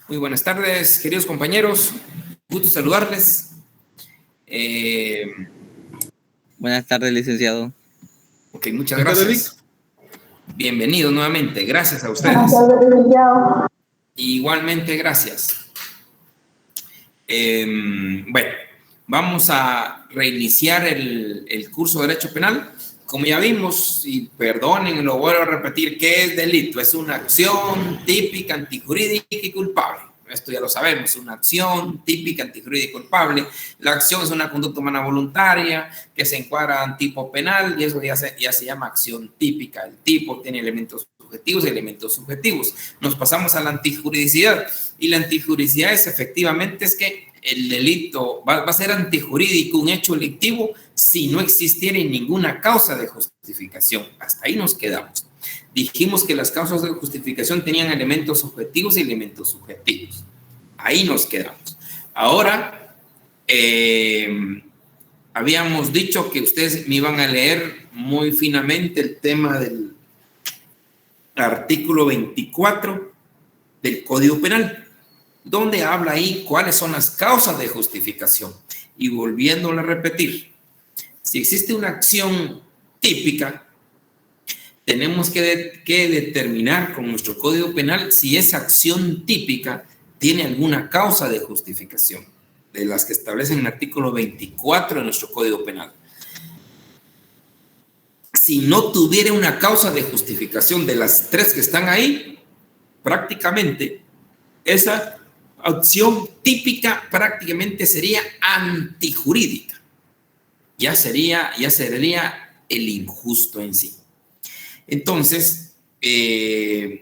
Muy buenas tardes, queridos compañeros. Gusto saludarles. Buenas tardes, licenciado. Ok, muchas gracias. Bienvenido nuevamente. Gracias a ustedes. Igualmente, gracias. Bueno, vamos a reiniciar el curso de Derecho Penal. Como ya vimos, y perdonen, lo vuelvo a repetir, ¿qué es delito? Es una acción típica, antijurídica y culpable. Esto ya lo sabemos, una acción típica, antijurídica y culpable. La acción es una conducta humana voluntaria que se encuadra en tipo penal y eso ya se llama acción típica. El tipo tiene elementos objetivos y elementos subjetivos. Nos pasamos a la antijuridicidad y la antijuridicidad es efectivamente que el delito va a ser antijurídico, un hecho delictivo, si no existiera ninguna causa de justificación. Hasta ahí nos quedamos. Dijimos que las causas de justificación tenían elementos objetivos y elementos subjetivos. Ahí nos quedamos. Ahora, habíamos dicho que ustedes me iban a leer muy finamente el tema del artículo 24 del Código Penal, donde habla ahí cuáles son las causas de justificación. Y volviéndolo a repetir, si existe una acción típica, tenemos que determinar con nuestro Código Penal si esa acción típica tiene alguna causa de justificación, de las que establecen el artículo 24 de nuestro Código Penal. Si no tuviera una causa de justificación de las tres que están ahí, prácticamente esa acción típica prácticamente sería antijurídica. Ya sería el injusto en sí. Entonces,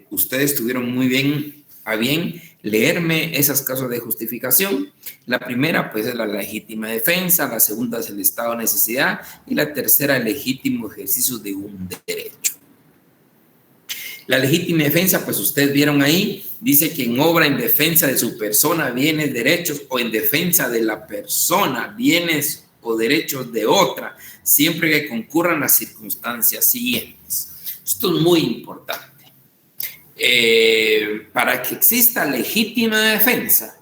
ustedes tuvieron muy bien a bien leerme esas causas de justificación. La primera, pues, es la legítima defensa. La segunda es el estado de necesidad. Y la tercera, el legítimo ejercicio de un derecho. La legítima defensa, pues, ustedes vieron ahí, dice que en obra en defensa de su persona, bienes, derechos, o en defensa de la persona, bienes o derechos de otra, siempre que concurran las circunstancias siguientes. Esto es muy importante. Para que exista legítima defensa,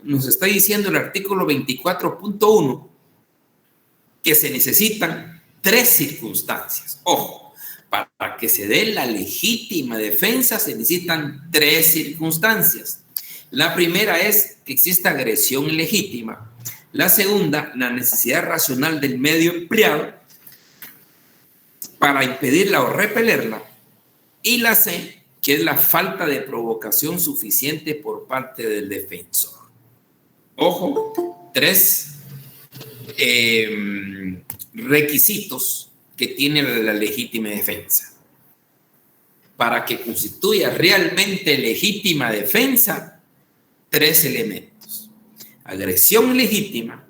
nos está diciendo el artículo 24.1 que se necesitan tres circunstancias. Ojo, para que se dé la legítima defensa se necesitan tres circunstancias. La primera es que exista agresión ilegítima. La segunda, la necesidad racional del medio empleado para impedirla o repelerla. Y la C, que es la falta de provocación suficiente por parte del defensor. Ojo, tres requisitos que tiene la legítima defensa. Para que constituya realmente legítima defensa, tres elementos: agresión ilegítima,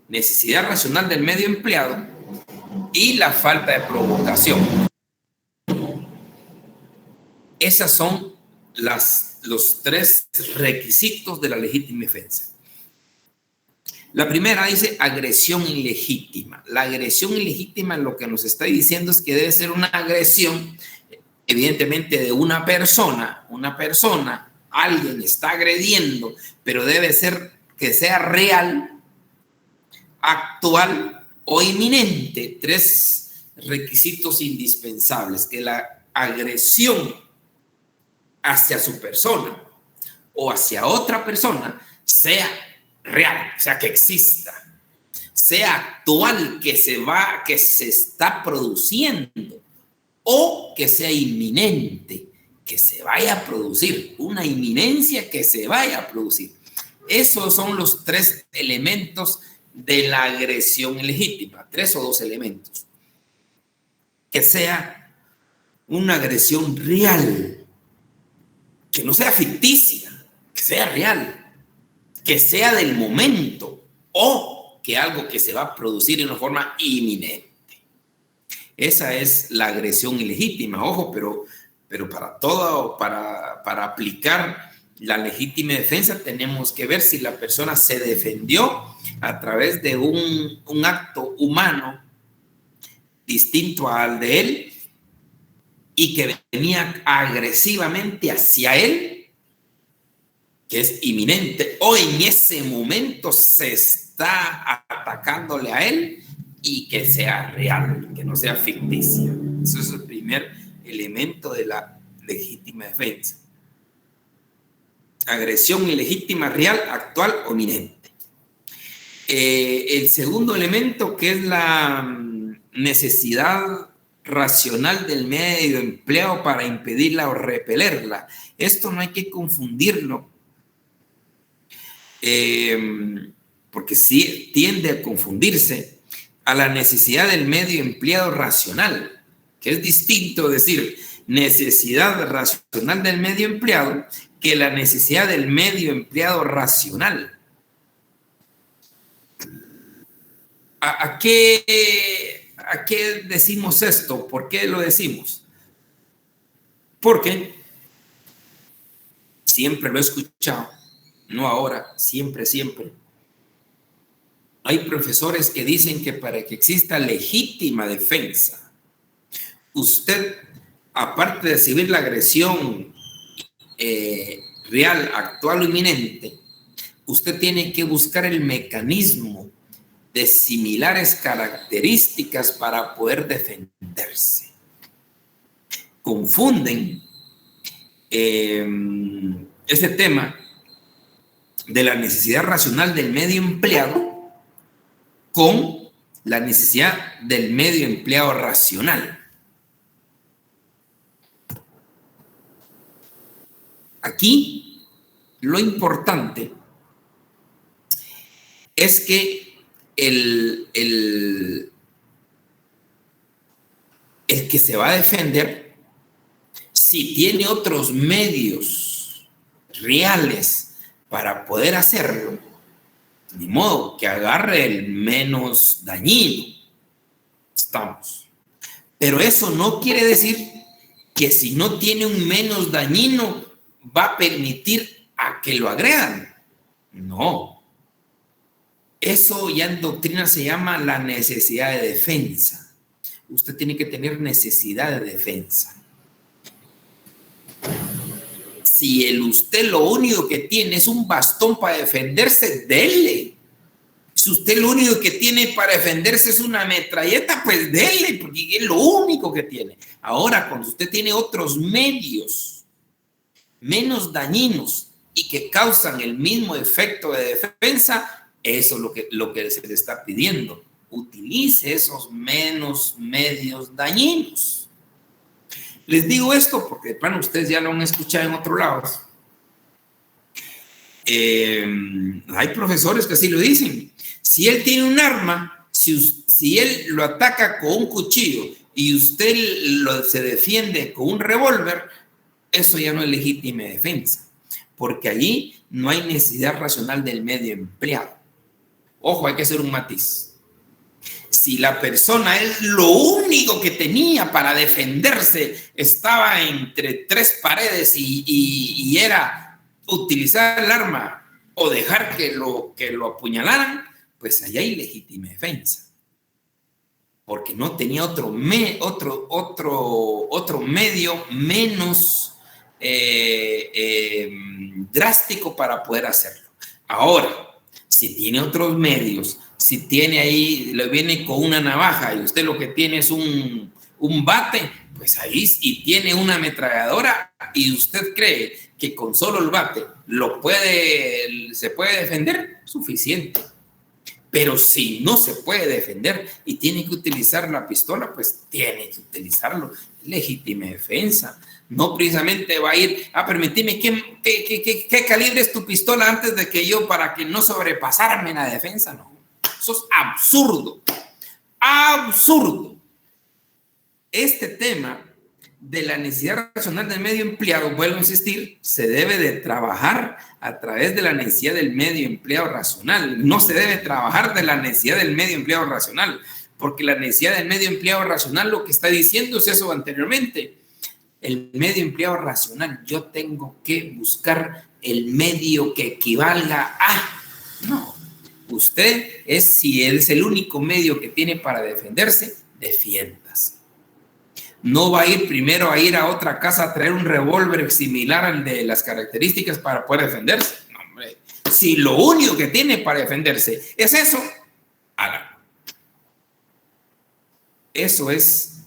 necesidad racional del medio empleado y la falta de provocación. Esas son los tres requisitos de la legítima defensa. La primera dice agresión ilegítima. La agresión ilegítima lo que nos está diciendo es que debe ser una agresión, evidentemente, de una persona, alguien está agrediendo, pero debe ser que sea real, actual o inminente. Tres requisitos indispensables: que la agresión hacia su persona o hacia otra persona sea real, o sea, que exista, sea actual, que se está produciendo, o que sea inminente, que se vaya a producir, una inminencia que se vaya a producir. Esos son los tres elementos de la agresión ilegítima, tres o dos elementos. Que sea una agresión real, que no sea ficticia, que sea real, que sea del momento, o que algo que se va a producir en una forma inminente. Esa es la agresión ilegítima. Ojo, pero para aplicar la legítima defensa tenemos que ver si la persona se defendió a través de un acto humano distinto al de él y que venía agresivamente hacia él, que es inminente, o en ese momento se está atacándole a él, y que sea real, que no sea ficticia. Eso es el primer elemento de la legítima defensa. Agresión ilegítima, real, actual o inminente. El segundo elemento, que es la necesidad racional del medio empleado para impedirla o repelerla. Esto no hay que confundirlo, porque sí tiende a confundirse a la necesidad del medio empleado racional, que es distinto decir necesidad racional del medio empleado que la necesidad del medio empleado racional. ¿A qué decimos esto? ¿Por qué lo decimos? Porque siempre lo he escuchado, no ahora, siempre. Hay profesores que dicen que para que exista legítima defensa, usted, aparte de recibir la agresión real, actual o inminente, usted tiene que buscar el mecanismo de similares características para poder defenderse. Confunden ese tema de la necesidad racional del medio empleado con la necesidad del medio empleado racional. Aquí lo importante es que el que se va a defender, si tiene otros medios reales para poder hacerlo, ni modo que agarre el menos dañino. Estamos. Pero eso no quiere decir que si no tiene un menos dañino va a permitir a que lo agredan. No. Eso ya en doctrina se llama la necesidad de defensa. Usted tiene que tener necesidad de defensa. Si usted lo único que tiene es un bastón para defenderse, dele. Si usted lo único que tiene para defenderse es una metralleta, pues dele, porque es lo único que tiene. Ahora, cuando usted tiene otros medios menos dañinos y que causan el mismo efecto de defensa, eso es lo que se le está pidiendo. Utilice esos menos medios dañinos. Les digo esto porque de plano ustedes ya lo han escuchado en otros lados. Hay profesores que así lo dicen. Si él tiene un arma, si él lo ataca con un cuchillo y usted se defiende con un revólver, eso ya no es legítima defensa, porque allí no hay necesidad racional del medio empleado. Ojo, hay que hacer un matiz. Si la persona es lo único que tenía para defenderse, estaba entre tres paredes y era utilizar el arma o dejar que lo apuñalaran, pues allá hay legítima defensa. Porque no tenía otro medio menos drástico para poder hacerlo. Ahora, si tiene otros medios, si tiene ahí, le viene con una navaja y usted lo que tiene es un bate, pues ahí, y tiene una ametralladora y usted cree que con solo el bate se puede defender, suficiente. Pero si no se puede defender y tiene que utilizar la pistola, pues tiene que utilizarlo. Legítima defensa. No precisamente va a ir a permitirme qué calibre es tu pistola antes de que yo, para que no sobrepasarme en la defensa. No, eso es absurdo. Absurdo. Este tema de la necesidad racional del medio empleado, vuelvo a insistir, se debe de trabajar a través de la necesidad del medio empleado racional. No se debe trabajar de la necesidad del medio empleado racional, porque la necesidad del medio empleado racional lo que está diciendo es eso anteriormente. El medio empleado racional, yo tengo que buscar el medio que equivalga a... No, usted si es el único medio que tiene para defenderse, defiéndase. No va a ir primero a ir a otra casa a traer un revólver similar al de las características para poder defenderse. No, hombre. Si lo único que tiene para defenderse es eso, hágalo. Eso es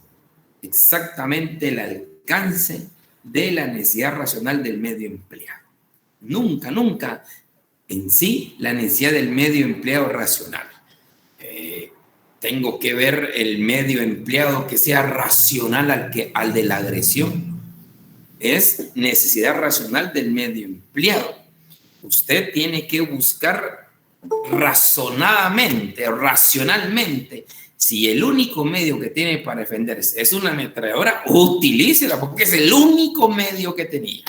exactamente el alcance de la necesidad racional del medio empleado. Nunca, nunca en sí la necesidad del medio empleado racional. Tengo que ver el medio empleado que sea racional al de la agresión. Es necesidad racional del medio empleado. Usted tiene que buscar razonadamente, racionalmente, si el único medio que tiene para defenderse es una ametralladora, utilícela porque es el único medio que tenía.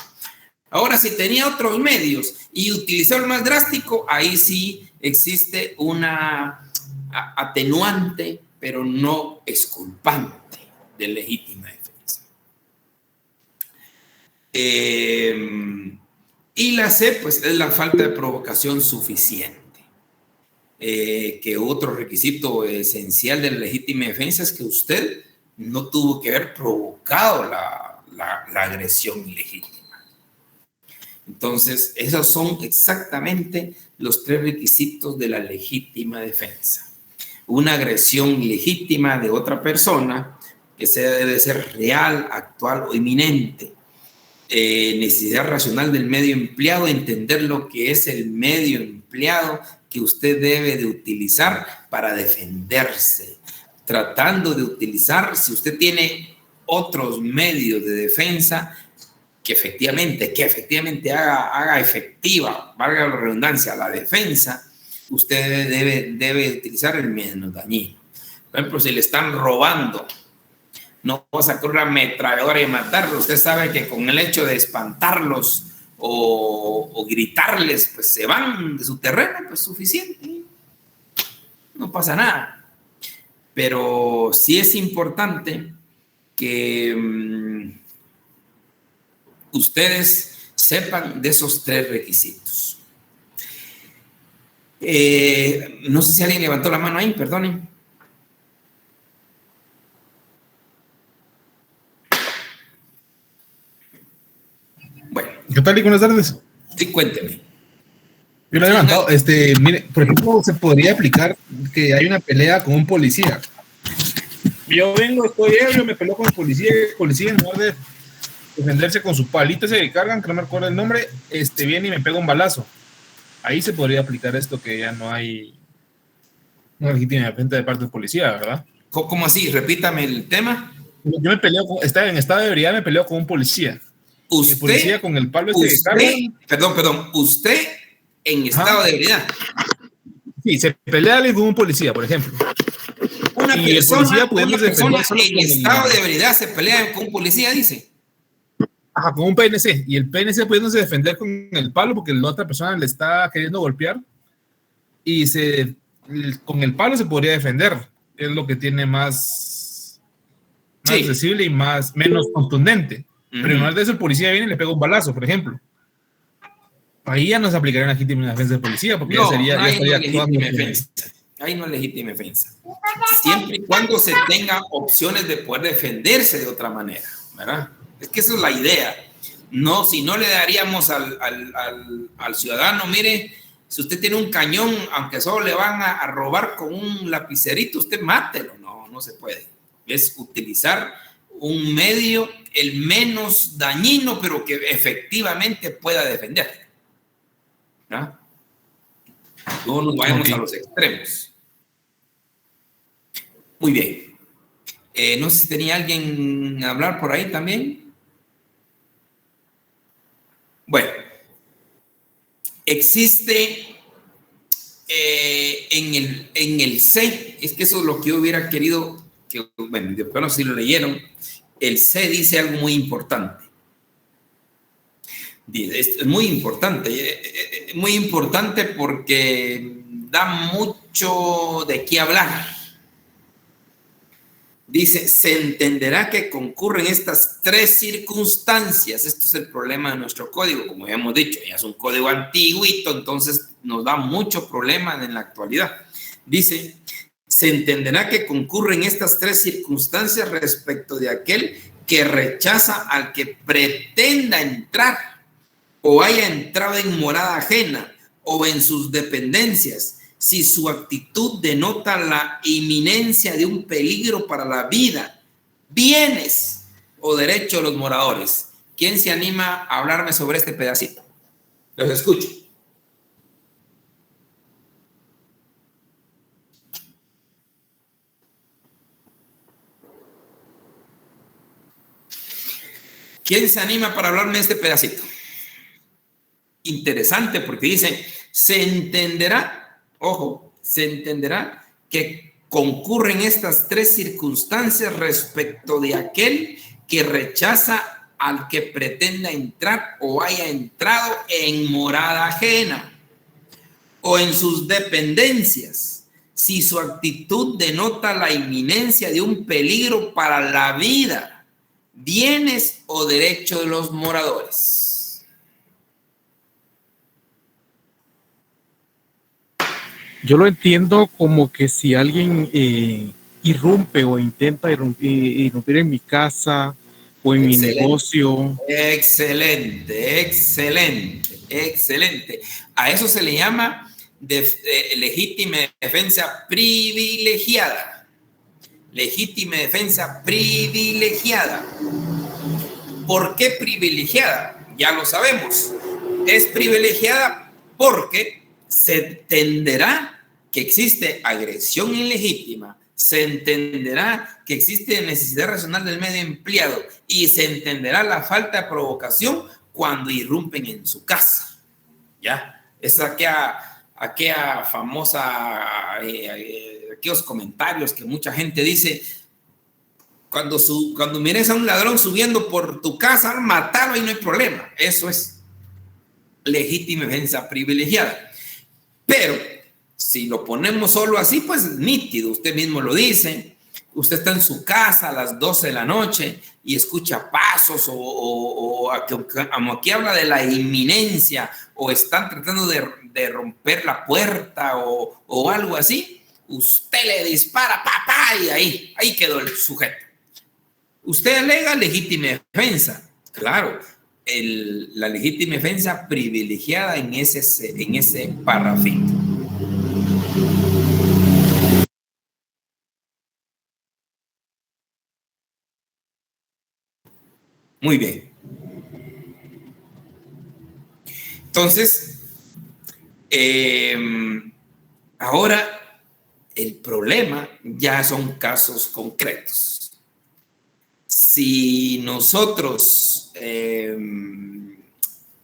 Ahora, si tenía otros medios y utilizó el más drástico, ahí sí existe una atenuante, pero no exculpante de legítima defensa. Y la C, pues, es la falta de provocación suficiente. Que otro requisito esencial de la legítima defensa es que usted no tuvo que haber provocado la agresión ilegítima. Entonces, esos son exactamente los 3 requisitos de la legítima defensa. Una agresión ilegítima de otra persona, que debe ser real, actual o inminente. Necesidad racional del medio empleado, entender lo que es el medio empleado que usted debe de utilizar para defenderse. Tratando de utilizar, si usted tiene otros medios de defensa, que efectivamente haga efectiva, valga la redundancia, la defensa, usted debe utilizar el menos dañino. Por ejemplo, si le están robando, no va a sacar una ametralladora y matarlos. Usted sabe que con el hecho de espantarlos o gritarles, pues se van de su terreno, pues suficiente. No pasa nada. Pero sí es importante que ustedes sepan de esos 3 requisitos. No sé si alguien levantó la mano ahí, perdonen. Bueno. ¿Qué tal y buenas tardes? Sí, cuénteme. Yo lo he levantado. Mire, por ejemplo, se podría aplicar que hay una pelea con un policía. Yo estoy ebrio, me peleo con el policía en lugar de defenderse con su palito ese que cargan, que no me recuerdo el nombre, viene y me pega un balazo. Ahí se podría aplicar esto, que ya no hay una legítima defensa de parte del policía, ¿verdad? ¿Cómo así? Repítame el tema. Yo me peleo, en estado de ebriedad me peleo con un policía. Usted, el policía con el palo que carga. Perdón, usted en estado de ebriedad. Sí, se pelea alguien con un policía, por ejemplo. Una persona en estado de ebriedad se pelea con un policía, dice. Ajá, con un PNC. Y el PNC pudiéndose defender con el palo porque la otra persona le está queriendo golpear. Y con el palo se podría defender. Es lo que tiene más accesible y menos contundente. Pero en lugar de eso, el policía viene y le pega un balazo, por ejemplo. Ahí ya no se aplicaría una legítima defensa del policía, porque ya estaría actuando. Ahí no es legítima defensa. Siempre y cuando se tenga opciones de poder defenderse de otra manera, ¿verdad? Es que esa es la idea. No, si no le daríamos al ciudadano, mire, si usted tiene un cañón, aunque solo le van a robar con un lapicerito, usted mátelo. No se puede. Es utilizar un medio el menos dañino, pero que efectivamente pueda defender. ¿No? No nos vayamos a los extremos. Muy bien. No sé si tenía alguien a hablar por ahí también. Bueno, existe en el C, es que eso es lo que yo hubiera querido, bueno, después no sé si lo leyeron, el C dice algo muy importante. Es muy importante porque da mucho de qué hablar. Dice, se entenderá que concurren estas 3 circunstancias. Esto es el problema de nuestro código, como ya hemos dicho, ya es un código antiguito, entonces nos da mucho problema en la actualidad. Dice, Se entenderá que concurren estas tres circunstancias respecto de aquel que rechaza al que pretenda entrar o haya entrado en morada ajena o en sus dependencias, si su actitud denota la inminencia de un peligro para la vida, bienes o derechos de los moradores. ¿Quién se anima a hablarme sobre este pedacito? Los escucho. ¿Quién se anima para hablarme de este pedacito? Interesante, porque dice, se entenderá, ojo, se entenderá que concurren estas tres circunstancias respecto de aquel que rechaza al que pretenda entrar o haya entrado en morada ajena o en sus dependencias, si su actitud denota la inminencia de un peligro para la vida, bienes o derechos de los moradores. Yo lo entiendo como que si alguien irrumpe o intenta irrumpir en mi casa o en mi negocio. Excelente, excelente, excelente. A eso se le llama legítima defensa privilegiada. Legítima defensa privilegiada. ¿Por qué privilegiada? Ya lo sabemos. Es privilegiada porque se entenderá que existe agresión ilegítima, se entenderá que existe necesidad racional del medio empleado y se entenderá la falta de provocación cuando irrumpen en su casa. ¿Ya? Es aquella famosa, aquellos comentarios que mucha gente dice, cuando mires a un ladrón subiendo por tu casa, matalo y no hay problema. Eso es legítima defensa privilegiada. Pero si lo ponemos solo así, pues nítido, usted mismo lo dice. Usted está en su casa a las 12 de la noche y escucha pasos o aquí habla de la inminencia o están tratando de romper la puerta o algo así. Usted le dispara, papá, y ahí quedó el sujeto. Usted alega legítima defensa. Claro, la legítima defensa privilegiada en ese parrafito. Muy bien. Entonces, ahora el problema ya son casos concretos. Si nosotros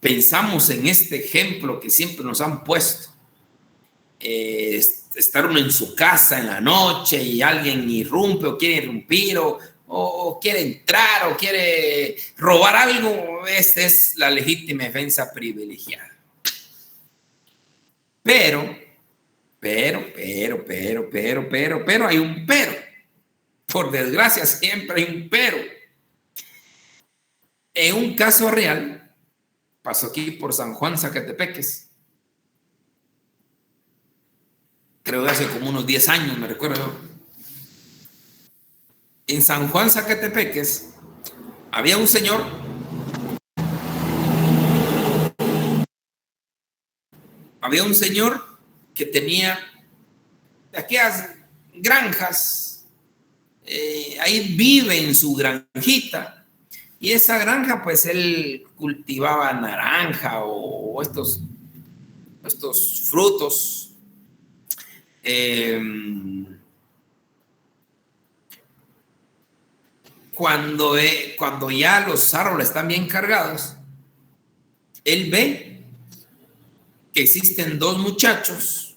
pensamos en este ejemplo que siempre nos han puesto, estar uno en su casa en la noche y alguien irrumpe o quiere irrumpir o quiere entrar o quiere robar algo, esta es la legítima defensa privilegiada. Pero hay un pero. Por desgracia, siempre hay un pero. En un caso real, pasó aquí por San Juan, Zacatepeques. Creo que hace como unos 10 años, me recuerdo. En San Juan, Zacatepeques, había un señor que tenía aquellas granjas, ahí vive en su granjita, y esa granja, pues él cultivaba naranja o estos frutos. Cuando ya los árboles están bien cargados, él ve que existen dos muchachos,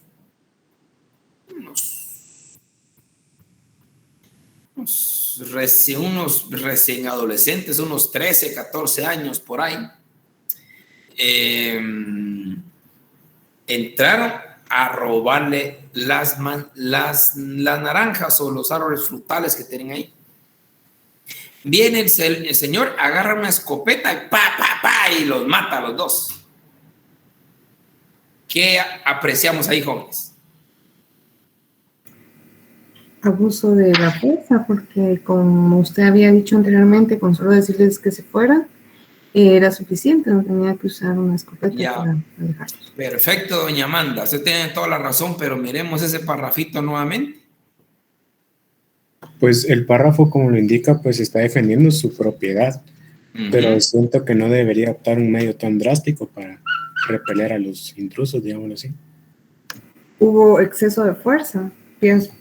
unos recién adolescentes, unos 13, 14 años por ahí, entraron a robarle las naranjas o los árboles frutales que tienen ahí. Viene el señor, agarra una escopeta y y los mata a los dos. ¿Qué apreciamos ahí, jóvenes? abuso de la fuerza, porque como usted había dicho anteriormente, con solo decirles que se fueran, era suficiente, no tenía que usar una escopeta Ya. para dejarlos. Perfecto, doña Amanda. Usted tiene toda la razón, pero miremos ese parrafito nuevamente. Pues el párrafo, como lo indica, pues está defendiendo su propiedad, pero siento que no debería optar un medio tan drástico para repeler a los intrusos, digámoslo así. Hubo exceso de fuerza, pienso.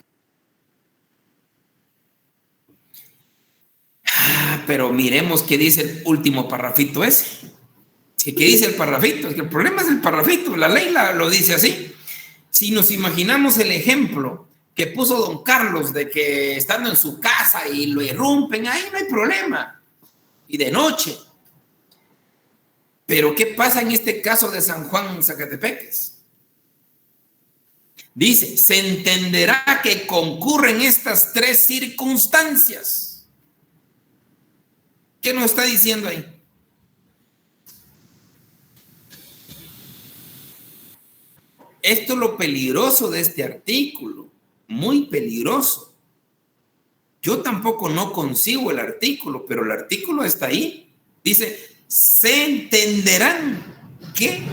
Pero miremos qué dice el último parrafito ese. ¿Qué dice el parrafito? Es que el problema es el parrafito. La ley lo dice así. Si nos imaginamos el ejemplo que puso don Carlos de que estando en su casa y lo irrumpen, ahí no hay problema. Y de noche. Pero ¿qué pasa en este caso de San Juan Zacatepeques? Dice, se entenderá que concurren estas tres circunstancias. ¿Qué nos está diciendo ahí? Esto es lo peligroso de este artículo, muy peligroso. Yo tampoco no consigo el artículo, pero el artículo está ahí. Dice, se entenderán que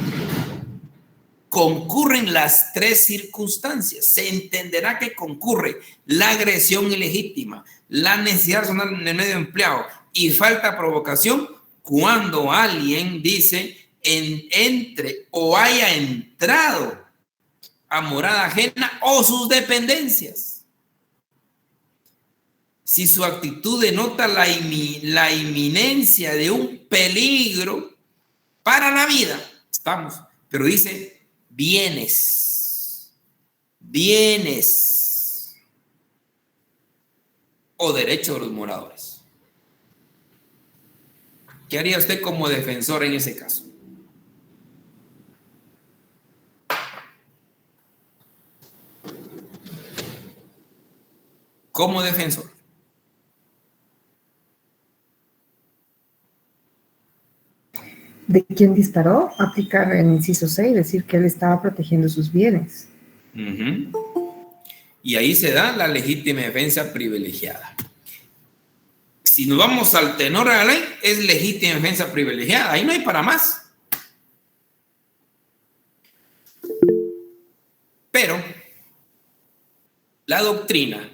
concurren las tres circunstancias. Se entenderá que concurre la agresión ilegítima, la necesidad personal en el medio empleado y falta de provocación cuando alguien dice entre o haya entrado a morada ajena o sus dependencias. Si su actitud denota la inminencia de un peligro para la vida, estamos, pero dice bienes o derechos de los moradores. ¿Qué haría usted como defensor en ese caso? Como defensor. ¿De quién disparó? Aplicar el inciso 6, decir que él estaba protegiendo sus bienes. Y ahí se da la legítima defensa privilegiada. Si nos vamos al tenor de la ley, es legítima defensa privilegiada. Ahí no hay para más. Pero la doctrina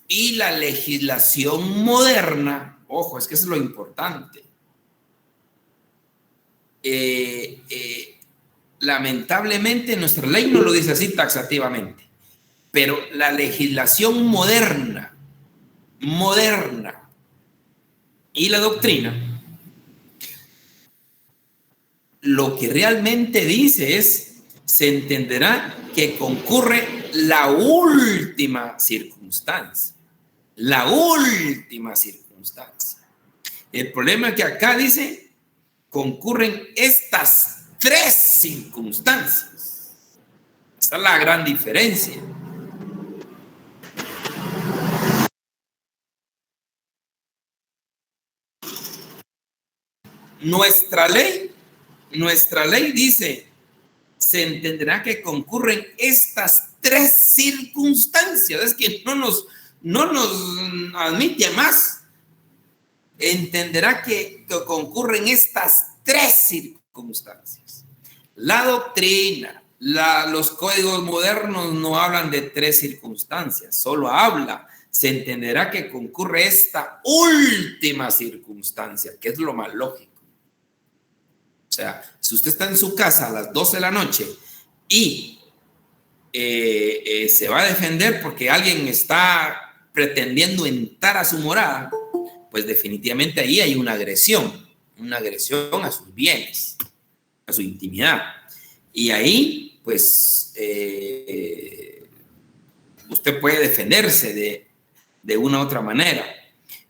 y la legislación moderna, ojo, es que eso es lo importante. Lamentablemente nuestra ley no lo dice así taxativamente, pero la legislación moderna y la doctrina lo que realmente dice es, se entenderá que concurre la última circunstancia. La última circunstancia. El problema es que acá dice, concurren estas tres circunstancias. Esa es la gran diferencia. Nuestra ley dice, se entenderá que concurren estas tres circunstancias. Es que no nos admite más. Entenderá que concurren estas tres circunstancias. La doctrina, los códigos modernos no hablan de tres circunstancias, solo habla, se entenderá que concurre esta última circunstancia, que es lo más lógico. O sea, si usted está en su casa a las 12 de la noche y se va a defender porque alguien está pretendiendo entrar a su morada, pues definitivamente ahí hay una agresión a sus bienes, a su intimidad. Y ahí, pues, usted puede defenderse de una u otra manera.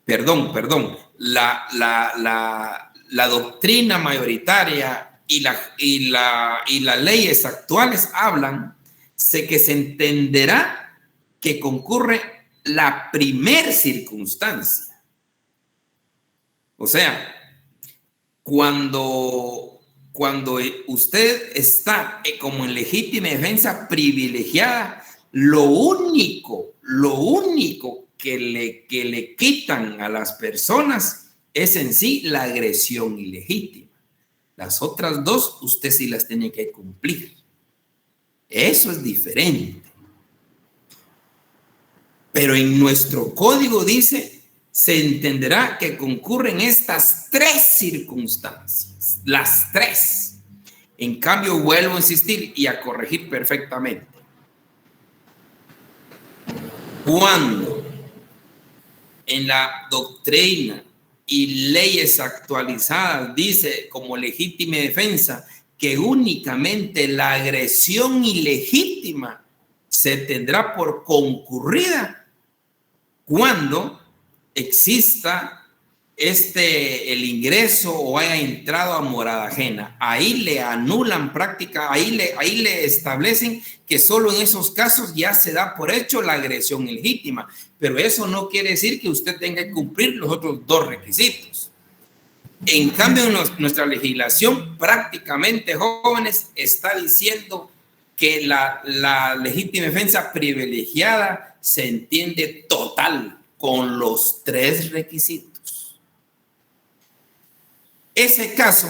Perdón. La doctrina mayoritaria y las leyes actuales hablan de que se entenderá que concurre la primer circunstancia. O sea, cuando usted está como en legítima defensa privilegiada, Lo único que le quitan a las personas es en sí la agresión ilegítima. Las otras dos, usted sí las tiene que cumplir. Eso es diferente. Pero en nuestro código dice, se entenderá que concurren estas 3 circunstancias, las 3. En cambio, vuelvo a insistir y a corregir perfectamente. Cuando en la doctrina y leyes actualizadas dice como legítima defensa que únicamente la agresión ilegítima se tendrá por concurrida cuando exista el ingreso o haya entrado a morada ajena. Ahí le anulan práctica, ahí le establecen que solo en esos casos ya se da por hecho la agresión ilegítima, pero eso no quiere decir que usted tenga que cumplir los otros 2 requisitos. En cambio, nuestra legislación prácticamente, jóvenes, está diciendo que la legítima defensa privilegiada se entiende total con los 3 requisitos. Ese caso,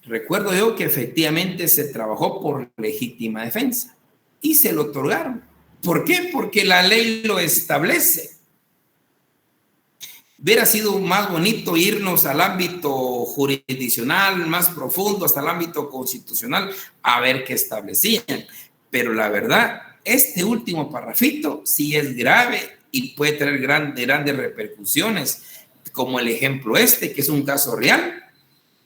recuerdo yo que efectivamente se trabajó por legítima defensa y se lo otorgaron. ¿Por qué? Porque la ley lo establece. Hubiera sido más bonito irnos al ámbito jurisdiccional, más profundo, hasta el ámbito constitucional, a ver qué establecían. Pero la verdad, este último parrafito sí es grave y puede tener grandes repercusiones, como el ejemplo que es un caso real.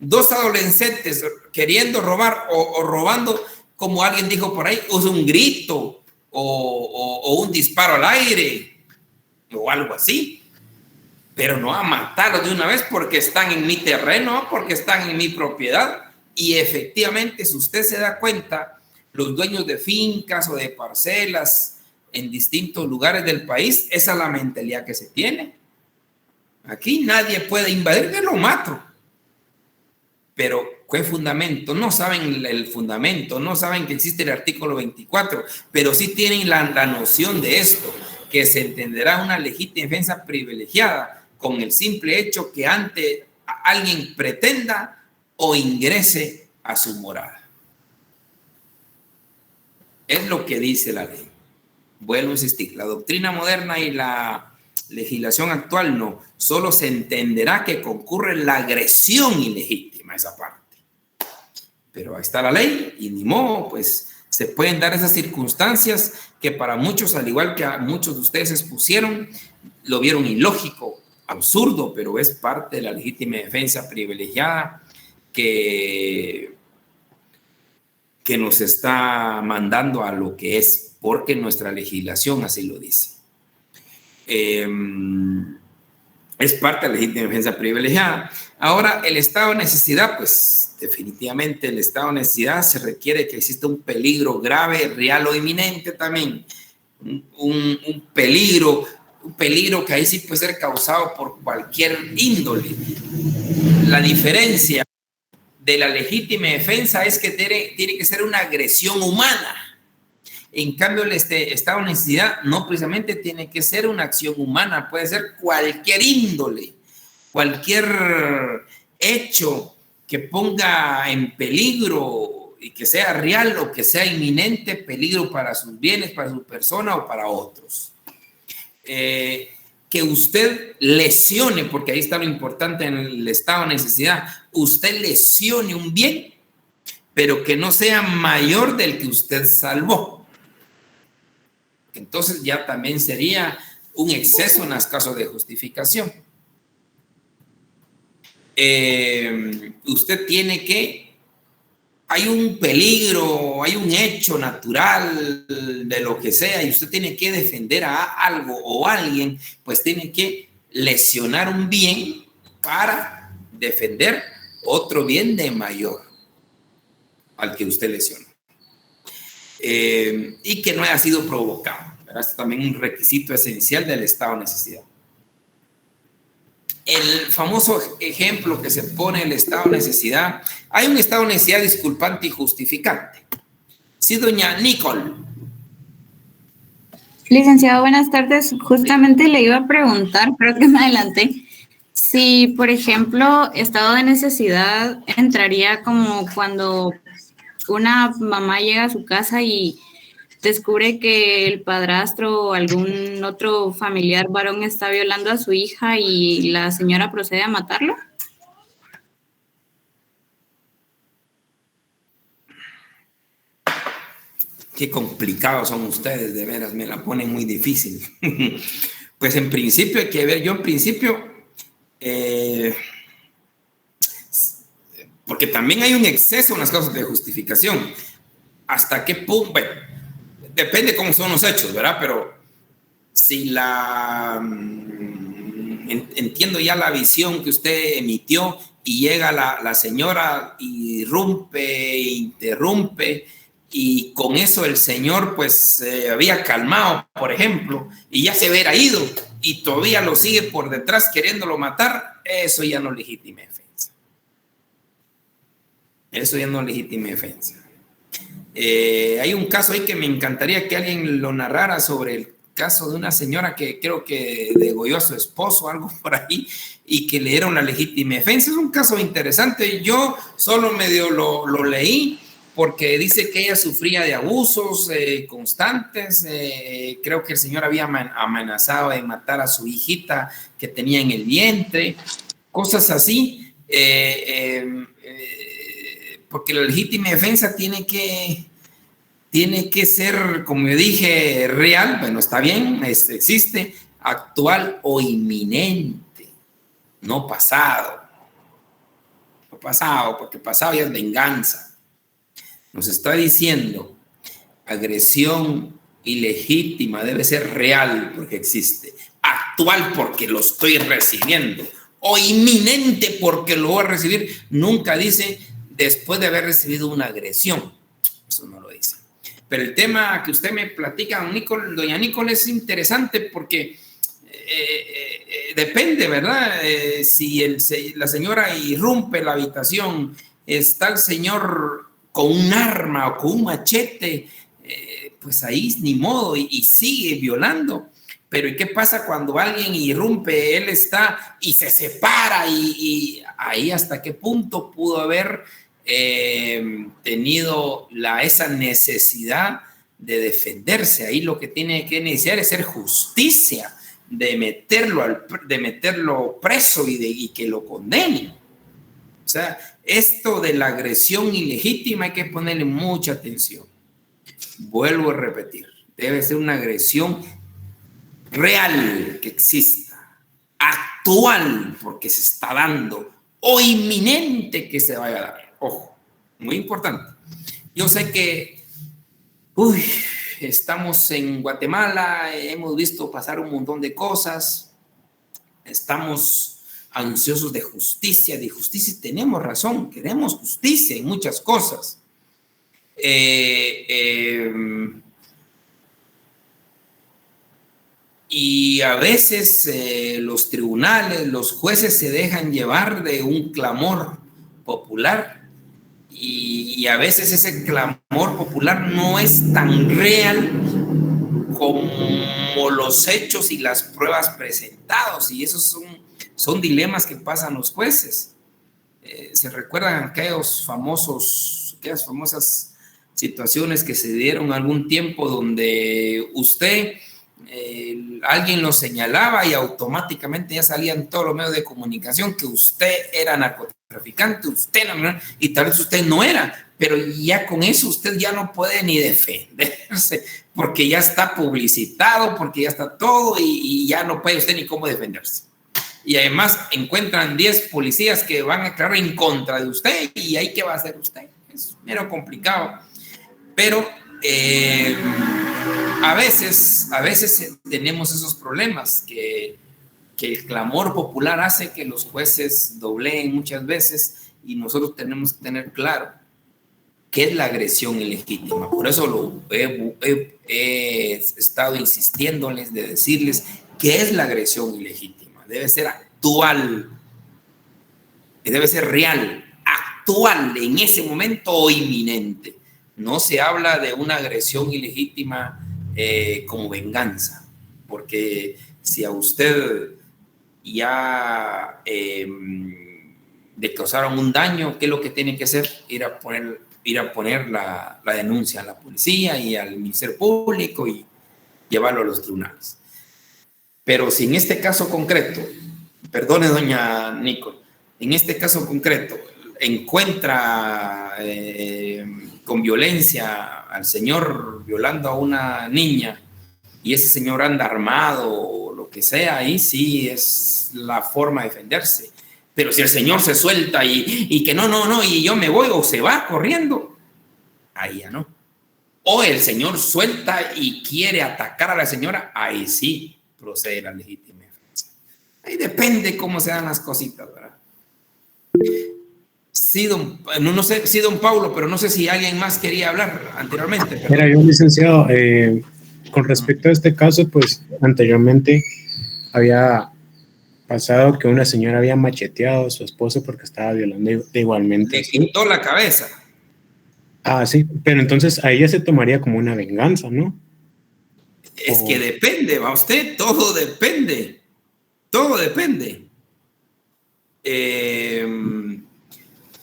2 adolescentes queriendo robar o robando, como alguien dijo por ahí, usa un grito o un disparo al aire o algo así, pero no a matarlos de una vez porque están en mi terreno, porque están en mi propiedad. Y efectivamente, si usted se da cuenta, los dueños de fincas o de parcelas en distintos lugares del país, esa es la mentalidad que se tiene. Aquí nadie puede invadir, que lo mato. Pero, ¿qué fundamento? No saben el fundamento, no saben que existe el artículo 24, pero sí tienen la noción de esto, que se entenderá una legítima defensa privilegiada con el simple hecho que ante alguien pretenda o ingrese a su morada. Es lo que dice la ley. Vuelvo a insistir, la doctrina moderna y la legislación actual no, solo se entenderá que concurre la agresión ilegítima, esa parte. Pero ahí está la ley y ni modo, pues se pueden dar esas circunstancias que para muchos, al igual que a muchos de ustedes expusieron, lo vieron ilógico, absurdo, pero es parte de la legítima defensa privilegiada que nos está mandando a lo que es, porque nuestra legislación así lo dice. Es parte de la legítima defensa privilegiada. Ahora, el estado de necesidad, pues definitivamente el estado de necesidad se requiere que exista un peligro grave, real o inminente también. Un peligro que ahí sí puede ser causado por cualquier índole. La diferencia de la legítima defensa es que tiene que ser una agresión humana. En cambio, el estado de necesidad no precisamente tiene que ser una acción humana, puede ser cualquier índole, cualquier hecho que ponga en peligro y que sea real o que sea inminente peligro para sus bienes, para su persona o para otros. Que usted lesione, porque ahí está lo importante en el estado de necesidad, usted lesione un bien, pero que no sea mayor del que usted salvó. Entonces ya también sería un exceso en los casos de justificación. Usted tiene que, hay un peligro, hay un hecho natural de lo que sea y usted tiene que defender a algo o a alguien, pues tiene que lesionar un bien para defender otro bien de mayor al que usted lesionó. Y que no haya sido provocado. Es también un requisito esencial del estado de necesidad. El famoso ejemplo que se pone el estado de necesidad, hay un estado de necesidad disculpante y justificante. Si doña Nicole Licenciado, buenas tardes. Justamente le iba a preguntar, creo que me adelanté, si, por ejemplo, estado de necesidad entraría como cuando una mamá llega a su casa y descubre que el padrastro o algún otro familiar varón está violando a su hija y la señora procede a matarlo. Qué complicados son ustedes, de veras, me la ponen muy difícil. Pues en principio hay que ver, yo en principio, porque también hay un exceso en las causas de justificación. ¿Hasta qué punto? Bueno, depende cómo son los hechos, ¿verdad? Pero si entiendo ya la visión que usted emitió y llega la señora, irrumpe, interrumpe, y con eso el señor pues se había calmado, por ejemplo, y ya se hubiera ido y todavía lo sigue por detrás queriéndolo matar, eso ya no es legítima defensa. Eso ya no es legítima defensa. Hay un caso ahí que me encantaría que alguien lo narrara sobre el caso de una señora que creo que degolló a su esposo, algo por ahí, y que le dieron la legítima defensa. Es un caso interesante. Yo solo medio lo leí porque dice que ella sufría de abusos constantes. Creo que el señor había amenazado de matar a su hijita que tenía en el vientre, cosas así. Porque la legítima defensa tiene que ser, como yo dije, real. Bueno, está bien, existe, actual o inminente, no pasado. No pasado, porque pasado ya es venganza. Nos está diciendo, agresión ilegítima debe ser real porque existe, actual porque lo estoy recibiendo, o inminente porque lo voy a recibir. Nunca dice después de haber recibido una agresión. Eso no lo dice. Pero el tema que usted me platica, doña Nicole, es interesante porque depende, ¿verdad? Si la señora irrumpe la habitación, está el señor con un arma o con un machete, pues ahí ni modo y sigue violando. Pero ¿y qué pasa cuando alguien irrumpe? Él está y se separa y ahí hasta qué punto pudo haber tenido esa necesidad de defenderse. Ahí lo que tiene que iniciar es hacer justicia, de meterlo preso y que lo condenen. O sea, esto de la agresión ilegítima hay que ponerle mucha atención. Vuelvo a repetir, debe ser una agresión real que exista, actual porque se está dando o inminente que se vaya a dar. Ojo, muy importante. Yo sé que estamos en Guatemala, hemos visto pasar un montón de cosas, estamos ansiosos de justicia, tenemos razón, queremos justicia en muchas cosas. Y a veces los tribunales, los jueces se dejan llevar de un clamor popular y a veces ese clamor popular no es tan real como los hechos y las pruebas presentados, y esos son dilemas que pasan los jueces. ¿Se recuerdan aquellas famosas situaciones que se dieron algún tiempo donde alguien lo señalaba y automáticamente ya salían todos los medios de comunicación que usted era narcotraficante, y tal vez usted no era, pero ya con eso usted ya no puede ni defenderse porque ya está publicitado, porque ya está todo y ya no puede usted ni cómo defenderse. Y además encuentran 10 policías que van a declarar en contra de usted y ahí qué va a hacer usted. Es mero complicado. Pero a veces tenemos esos problemas que el clamor popular hace que los jueces dobleen muchas veces y nosotros tenemos que tener claro qué es la agresión ilegítima. Por eso he estado insistiéndoles de decirles qué es la agresión ilegítima. Debe ser actual, debe ser real, actual en ese momento o inminente. No se habla de una agresión ilegítima como venganza, porque si a usted ya le causaron un daño, ¿qué es lo que tiene que hacer? Ir a poner la denuncia a la policía y al Ministerio Público y llevarlo a los tribunales. Pero si en este caso concreto, perdone doña Nicole, en este caso concreto encuentra con violencia al señor violando a una niña y ese señor anda armado o lo que sea, ahí sí es la forma de defenderse. Pero si el señor se suelta y que no, y yo me voy o se va corriendo, ahí ya no. O el señor suelta y quiere atacar a la señora, ahí sí procede la legítima defensa. Ahí depende cómo se dan las cositas, ¿verdad? Sí, no sé, sí, don Paulo, pero no sé si alguien más quería hablar anteriormente. Era yo, licenciado, con respecto a este caso, pues anteriormente había pasado que una señora había macheteado a su esposo porque estaba violando igualmente. Le quitó la cabeza. Ah, sí, pero entonces a ella se tomaría como una venganza, ¿no? Es que depende, va usted, todo depende. Todo depende.